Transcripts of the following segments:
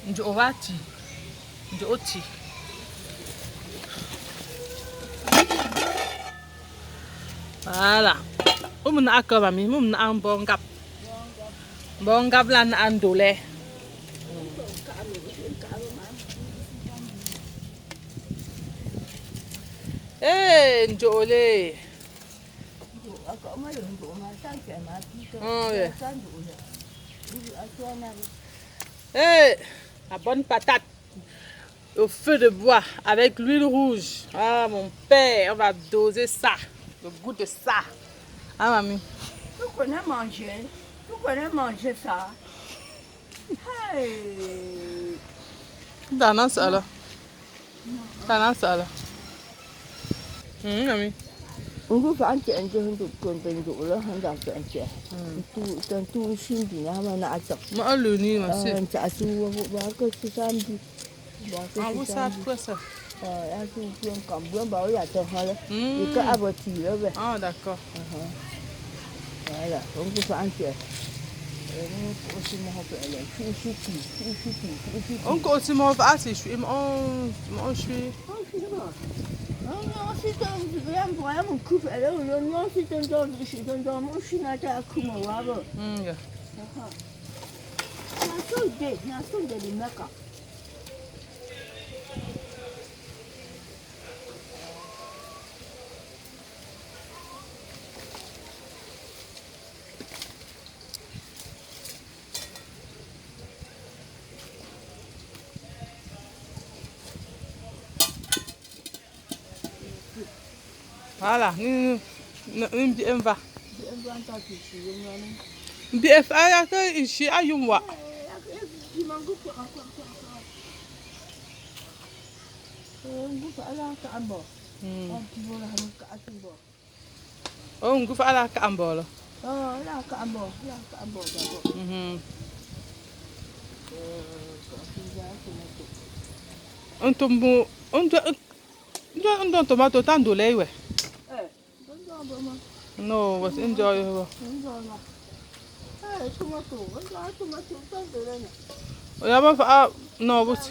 Nje ovati. Nje oti. Voilà. On a encore mamie, on a un bon gap. Bon gap là na ndolè. Eh, ndolè. Oh, yeah. Hey, la bonne patate au feu de bois avec l'huile rouge. Ah, mon père, on va doser ça, le goût de ça. Ah, mamie. Tu connais manger? Tu connais manger ça? Hey! T'en as ça là? T'en as ça là? Mamie. On peut faire un petit peu de contenu là, on va faire un petit peu. Tout simple, là, on a ça. Moi, le nid, moi, c'est. On a ça, on va que c'est ça. Ah, vous savez quoi ça? Ah, c'est un cambrion, bah oui, attends, là. Il y a un bâti là, ben. Ah, d'accord. Voilà, on peut faire un petit peu. On continue à faire ça, je suis. On suis. Si tu veux un voyage, on coupe. Alors, non, si tu veux un mon chien à ta coum, on va voir. Voilà, nous bien va. Bien faire que ici à Yumwa. Oh, on goûte à la cambola. Oh, là, cambo, d'abord. On tombe, on doit tomato tant de lait, ouais. No, was enjoyable. Ja, maar no, wat?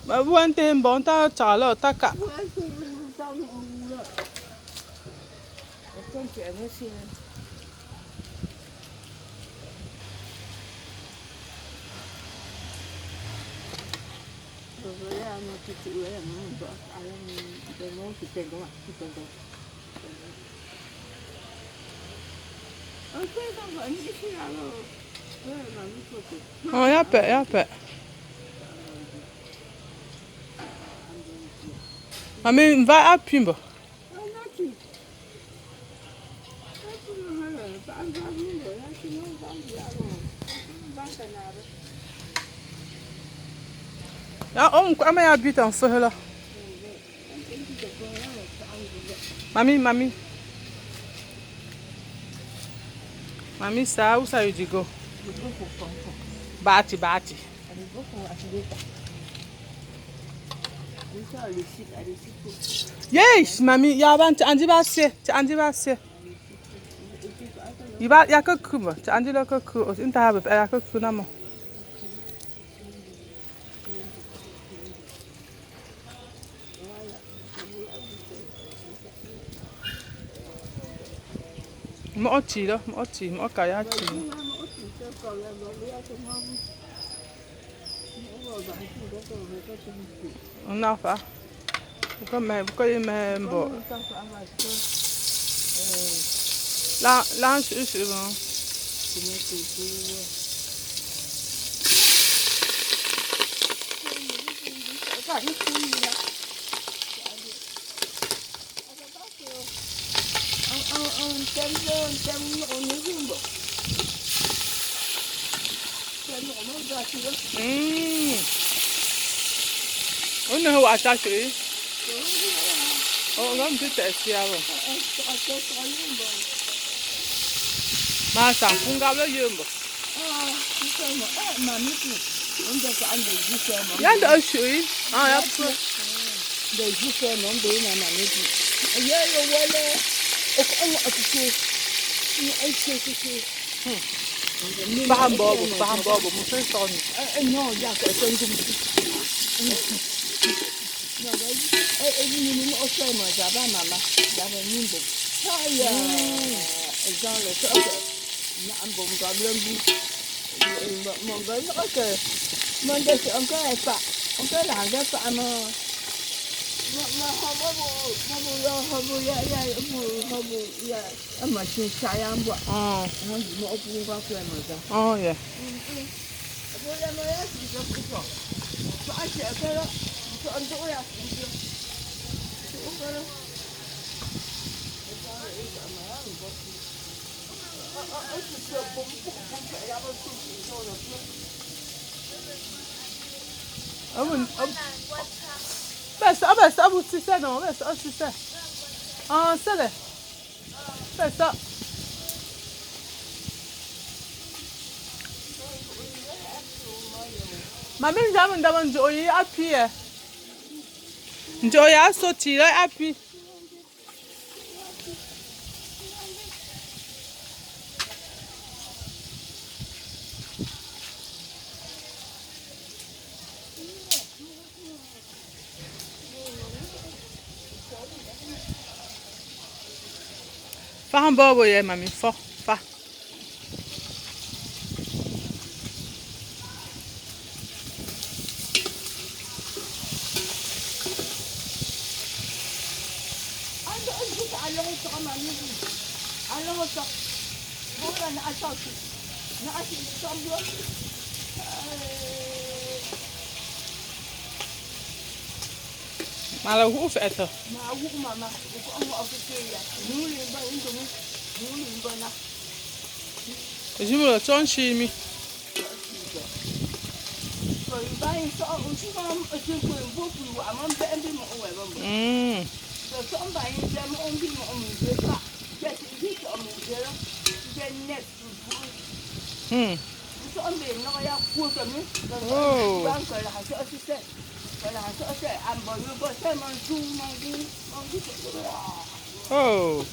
Maar we hebben een bon ta chalo taka. Oh, ja, pe. Mami, vai a pimba. Ja, kom maar buiten en vullen. Mami. Mami, ça, où ça veut go? Bati. Yes, mami, ya ban tu andi ba se. Iba ya ka kuma, tu andi lo ka ku, inta habe ya ka ku na mo. Mo kaya chi. On fa. Pourquoi même bon. Là, je bon. On ne voit pas ça. On va me dire c'est avant. Ma sang punga le yumbo. Ya da shui. Ah ya pu. De juste mon de na mamie. Faham bobo, mungkin son. No, ya que estoy con ini mau saya mau jalan mama, jalan minggu. Saya, jalan tu apa? Nak ambil muka belum bu, mungkin tu apa? Mungkin tu angkat apa? Angkat lah, angkat apa ama? Habu ya, ama sih sayang buat. Mau pun kau kau macam. Oh ya. Boleh mana sih kita? Asyik kalau untuk ya. Abu sisa non, sisa. Ah, c'est là. C'est ça. Mami jamu ndaban joyi api e. Joyi asoti le api. Fa un bobo ye mami, fa. Maar dat hoeft eten. Maar hoe mama, ik kom op de thee. Nu in bij in de nu in bij na. Dus je moet het zo zien. Bij zo ons van het is een boek hoe aan bij en die maar over. Dat zo bij in de om die maar om de pa. Dat is niet om de de net. Zo bij nog ja goed dan nu. Oh. Dan kan je het zo zeggen. Voilà, ça c'est un bon bois, c'est manger. Oh.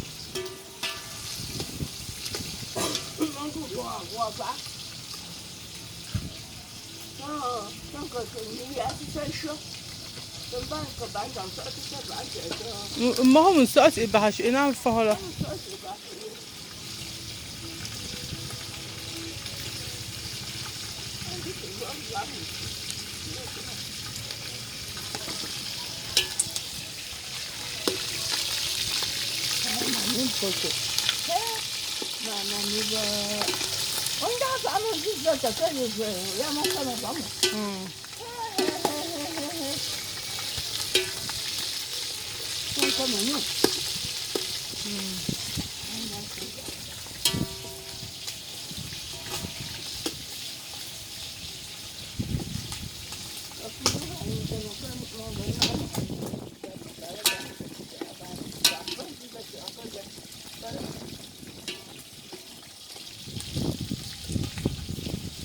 Mogen we zoals in Bahasje in aanvallen?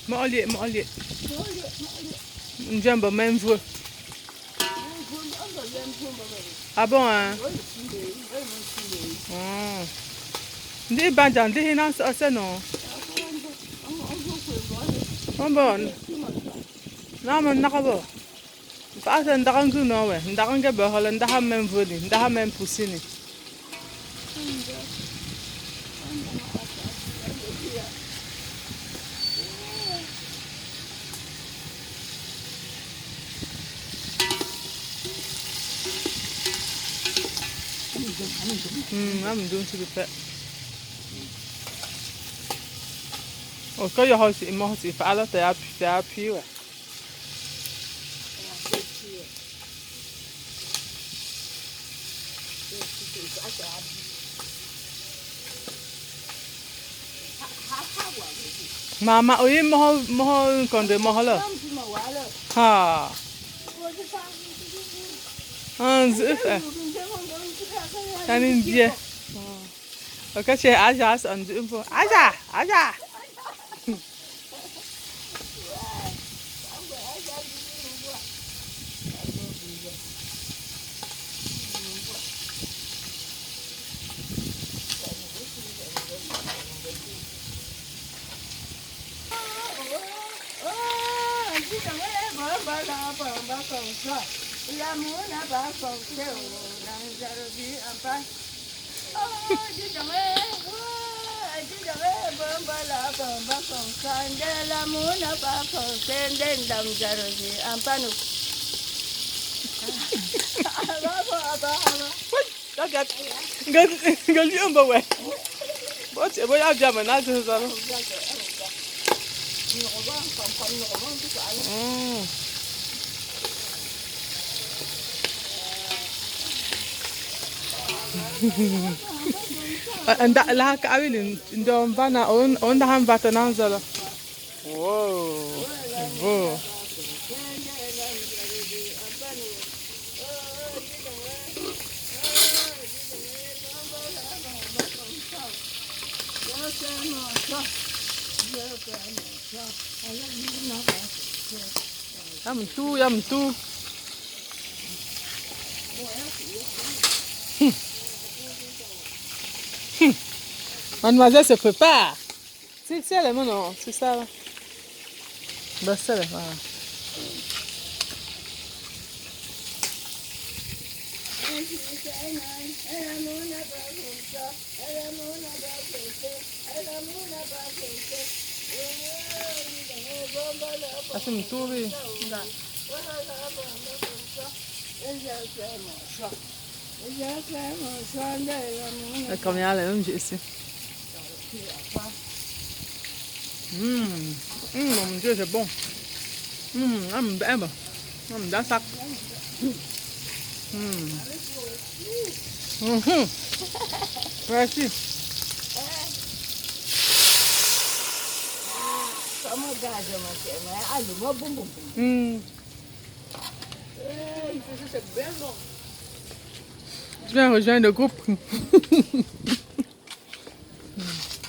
Molly. Njamba même vous. Ah bon hein? Ndi banjang ndi hinan sa no. Bon. Na man nakabo. Pa sa ndakan ku no we. Ndakan ke ba hola ndaha même vous ni, ndaha même poussini. I'm doing to the pet. Oh, kan je huis in mocht even alle therapie. Mama, oye moho konde mohola. Ha. Zuf. Kanin dia. Oke, saya aja on info. Aja. la bomba comme ça. L'amour n'a pas fonctionné. Dans jalousie, en passe. Oh, dis donc, bomba la bomba comme ça. L'amour n'a pas fonctionné. Dans jalousie, en passe. Gali ang bawa. What's it? What are you doing? That's his other. And that like I will in the banner on the hand button answer. Whoa. Whoa. Yum too, yum too. Mademoiselle se prépare. C'est ça, là, non, c'est ça. Là. Ben, ça, là, voilà. Ah, c'est une tourée. Combien là, même, j'ai ici. Mon Dieu, c'est bon. Dans ça. Merci. C'est bien bon. Je viens rejoindre le groupe.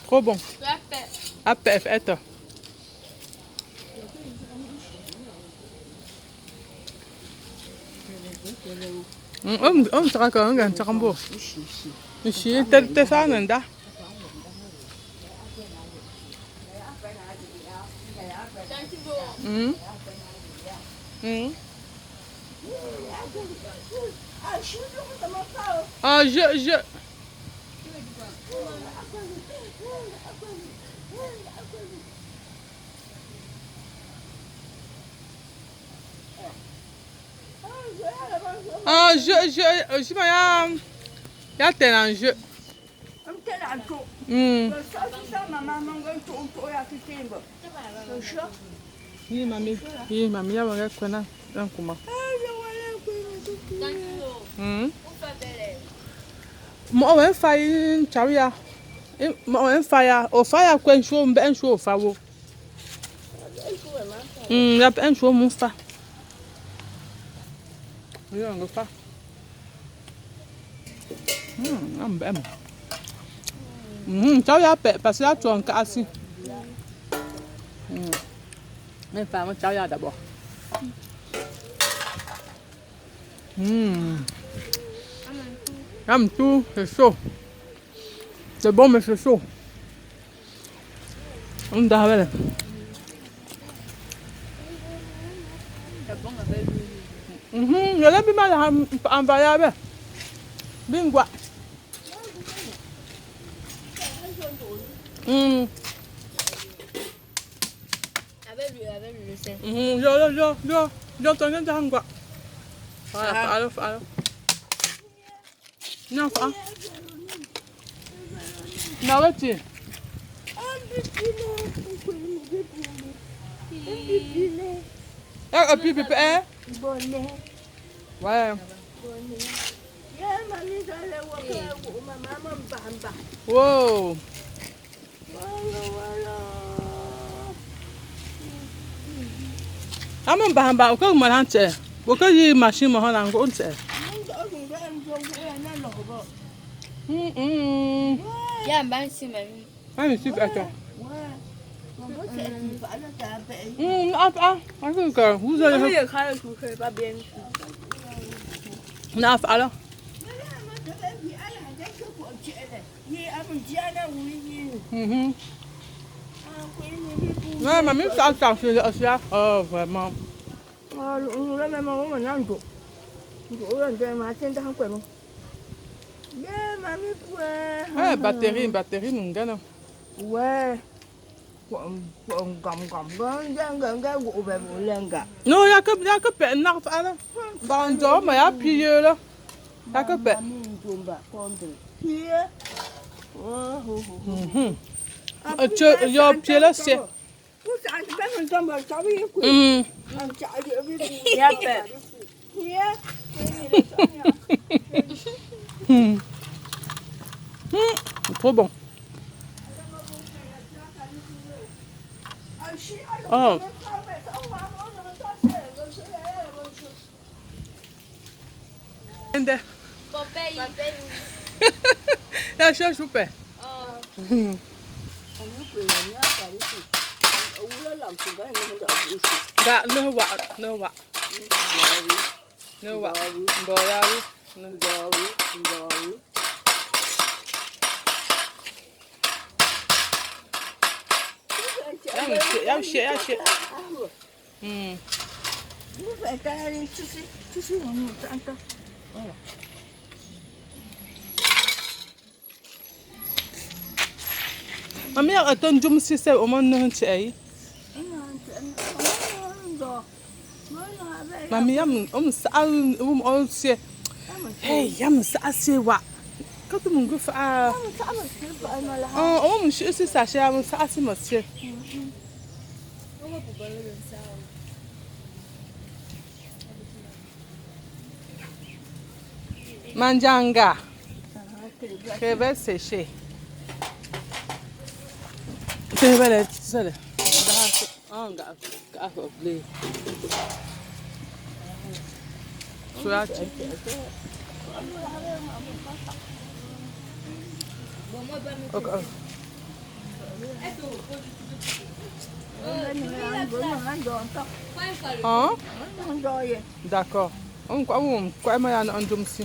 Trop bon. APF, attends. On sera quand même un tarambo. Ici, t'es ça, Nanda. Ah, je. Ah, je m'ai il y a tel enjeu. Oui, mamie, il y a un connard. Un comment? Moi, on fait une charia. Moi, on fait au fire, quoi, un show, un show au favo. Il y a un show, mon fa. Oui, on le fait. Charia, parce que là, tu as un cas assis. Mais pas un charia d'abord. J'aime tout, c'est chaud. C'est bon, mais c'est chaud. On d'avale. C'est bon avec Je l'ai mis mal en variable. Bingwa. avec le sel. Je t'en ai dans quoi. Voilà, alors. Non, pas. Non, tu. Un petit peu, Bonnet. ouais. Wow. I'm bahamba uko malante. Uko yi machine mo hola ngo nte. Ya mbansi mami. Ami si attends. Vous allez pas bien. Non, alors. Ouais, mamie, ça, c'est aussi. Oh, vraiment. là même on a un go. On a un matin dans quoi non? Yeah, mamie ouais. Ah, batterie nous gagne. Ouais. Gom ganga go be lenga. Non, il y a que pennar ala. Banjo, mais ya pieux là. Il y a que pe. Mamie jomba contre. Hier. Oh. Tu yo pied là c'est. Vous savez pas mon tombe, ça veut dire quoi? Ya pe. Hier. Trop bon. Oh. Ya cherche ou pas? Dạ, no wa. Bò ra đi. Ya shit. Vous faites un tu sais, on entend. Voilà. Mami a ton jum si se o man no nti ai. Mami yam sa o se. Hey, yam sa se wa. Ka tu mungu fa. O shi si sa she yam sa se mo se. Manjanga. Que vai sécher. C'est vrai, c'est ça. Ah, gars, oublié. D'accord. On quoi mais un dum si.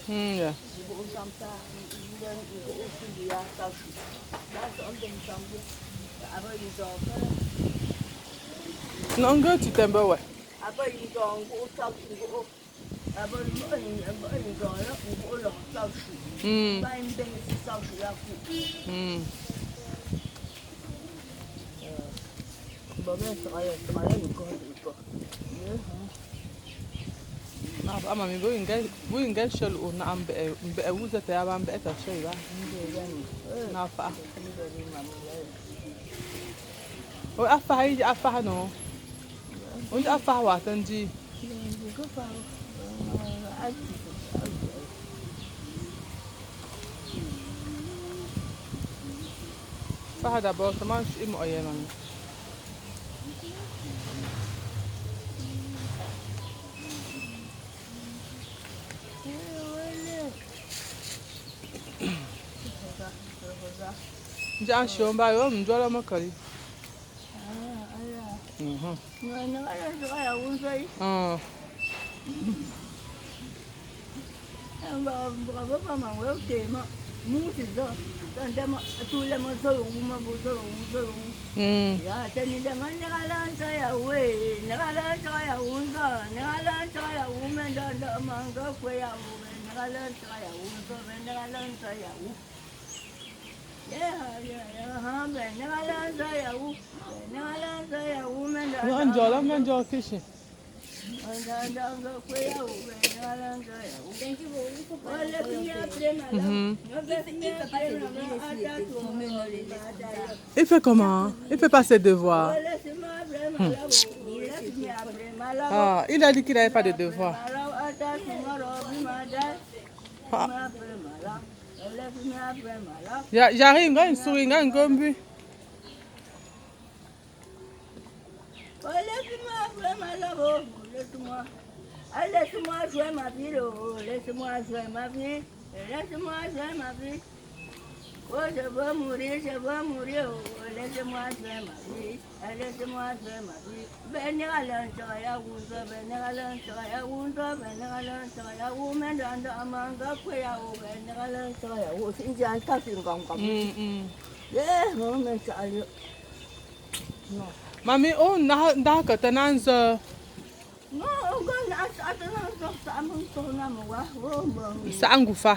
Yeah. Non, go tu t'aimes ouais. Ama mi bu inga shol o na ambe wuza ta ya ambe ta shol ba na fa o afa no o afa wa tanji fa d'abord comment je me oye man Ja shomba yo mjwala makali. Menjo kishi. Il fait comment? Il fait pas ses devoirs. Ah, il a dit qu'il n'avait pas de devoirs. Ah. J'arrive, une souris, un gombu. Laisse-moi jouer ma vie, oh, laisse-moi jouer ma vie, laisse-moi jouer ma vie. Oh, je veux mourir, oh, laisse-moi jouer ma vie, laisse-moi jouer ma vie. Venir à l'intérieur, venir à l'intérieur, venir à l'intérieur, mais dans le manga, venir à l'intérieur, c'est un tas de gong. Non, mais ça allait. Non. Mami, oh, n'a que t'en as Non, sa angufa.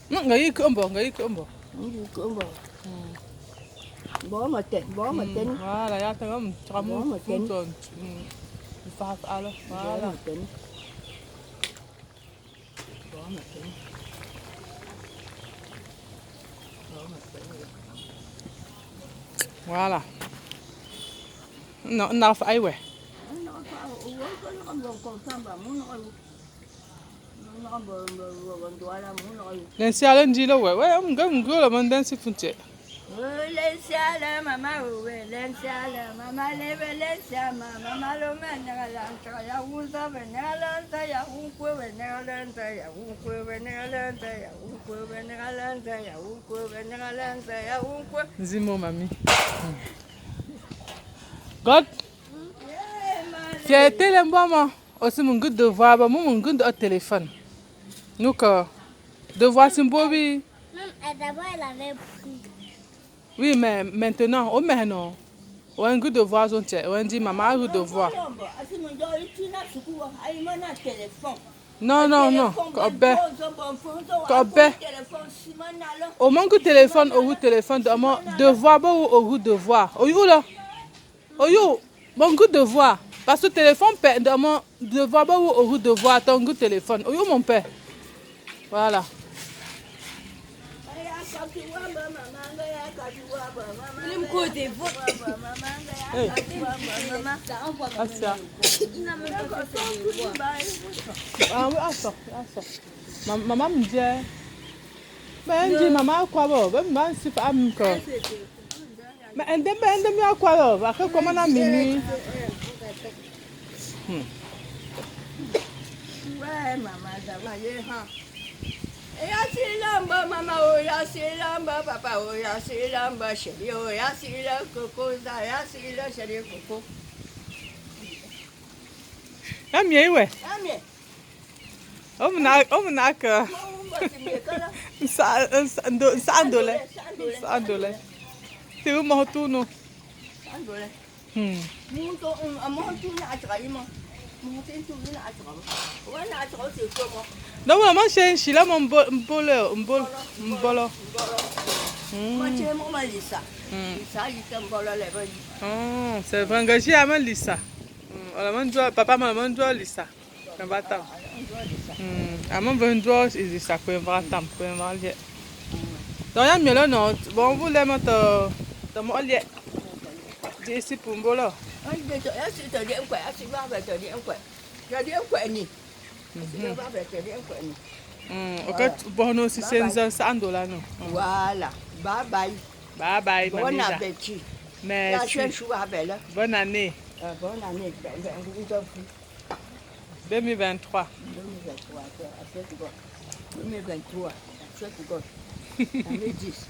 Ngai kumbo. Voilà, ya tengam tramu futon. Fa ala. Voilà. Voilà. Non, n'a fa ai we. Lensiala ndilo we. We ngolo mandansi funche. Lensiala mama we, lensiala mama leve lensiala mama lo menalanta ya unza venalanta ya unkwe venalanta ya unkwe venalanta ya unkwe venalanta ya unkwe venalanta ya unkwe. Zimo mami. God. J'ai été le moment aussi mon goût de voir mon goût de téléphone. Nous que devoir symboliser. D'abord, elle avait pris. Oui, mais maintenant, oh mais non. On a un goût de voir son tête. On dit maman a un goût de voir. Non. Cobé. Au manque de téléphone, au goût de téléphone, de voir au goût de voir. Au you là. Au you. Mon goût de voir. Parce que le téléphone perd de voir au goût de voir ton goût de téléphone. Au you mon père. Voilà. Ah oui, attends. Maman me dit, mais elle dit maman quoi bon, maman c'est pas encore. Mais elle dit à quoi bon, parce que comment on a minuit. Ouais, maman, ça va y Yasilamba, mama, oh, yasilamba, papa, oh, yasilamba, chérie, oh, yasila, coco, yasila, chérie, coco. Amie, ouais. Amie. On a que. Ça ndolè. C'est où mon tour non? Non, maman, je là mon bolo. C'est vrai que j'ai amé Lisa. Papa m'a demandé Lisa. On va tam. Maman veut dire Lisa qu'on va tam, qu'on va aller. Donc il y a mieux là non. Bon, vous l'aimez dans mon lit. J'ai ici pour bolo. Ok, bon aussi c'est $100 non. Voilà. Bye bye. Bye bye. Bon appétit. Merci. Bonne année. Bonne année. 2023. 2023. 2023. 2010.